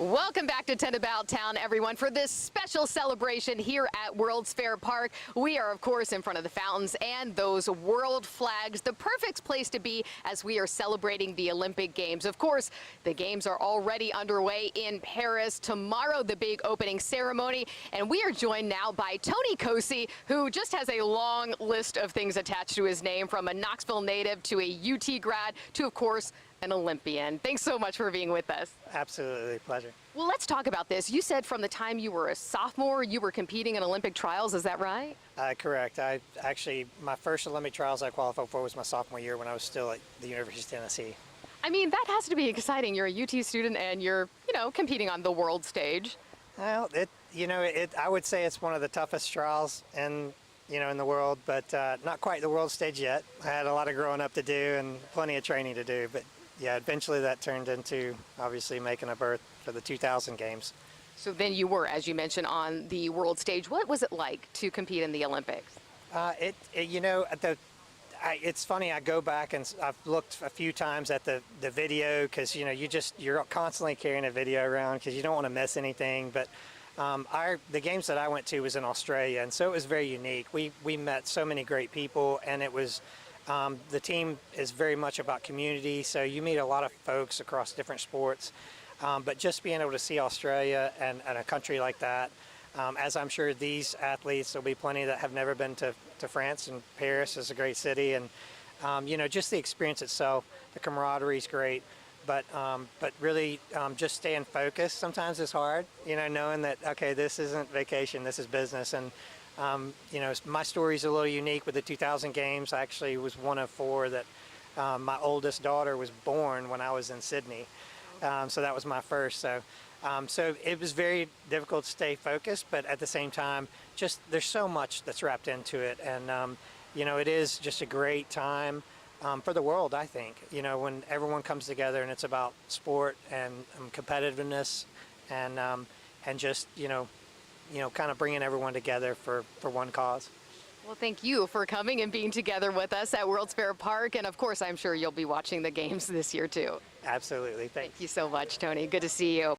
Welcome back to 10 About Town, everyone, for this special celebration here at World's Fair Park. We are, of course, in front of the fountains and those world flags, the perfect place to be as we are celebrating the Olympic Games. Of course, the Games are already underway in Paris. Tomorrow, the big opening ceremony, and we are joined now by Tony Cosey, who just has a long list of things attached to his name, from a Knoxville native to a UT grad to, of course, an Olympian. Thanks so much for being with us. Absolutely, pleasure. Well, let's talk about this. You said from the time you were a sophomore, you were competing in Olympic trials. Is that right? Correct. My first Olympic trials I qualified for was my sophomore year when I was still at the University of Tennessee. I mean, that has to be exciting. You're a UT student and you're, competing on the world stage. Well, I would say it's one of the toughest trials in the world, but not quite the world stage yet. I had a lot of growing up to do and plenty of training to do, but yeah, eventually that turned into obviously making a berth for the 2000 games. So then you were, as you mentioned, on the world stage. What was it like to compete in the Olympics? It's funny, I go back and I've looked a few times at the video because you're constantly carrying a video around because you don't want to miss anything. But the games that I went to was in Australia, and so it was very unique. We met so many great people, and it was the team is very much about community, so you meet a lot of folks across different sports. But just being able to see Australia and a country like that, as I'm sure these athletes, there'll be plenty that have never been to France, and Paris is a great city, and just the experience itself, the camaraderie is great. But really just staying focused sometimes is hard, knowing that, okay, this isn't vacation, this is business. And my story is a little unique with the 2000 games. I actually was one of four that my oldest daughter was born when I was in Sydney. So that was my first. So it was very difficult to stay focused, but at the same time, just there's so much that's wrapped into it. And, it is just a great time for the world, I think, when everyone comes together and it's about sport and competitiveness and just, kind of bringing everyone together for one cause. Well, thank you for coming and being together with us at World's Fair Park. And of course, I'm sure you'll be watching the games this year too. Absolutely. Thank you so much, Tony. Good to see you.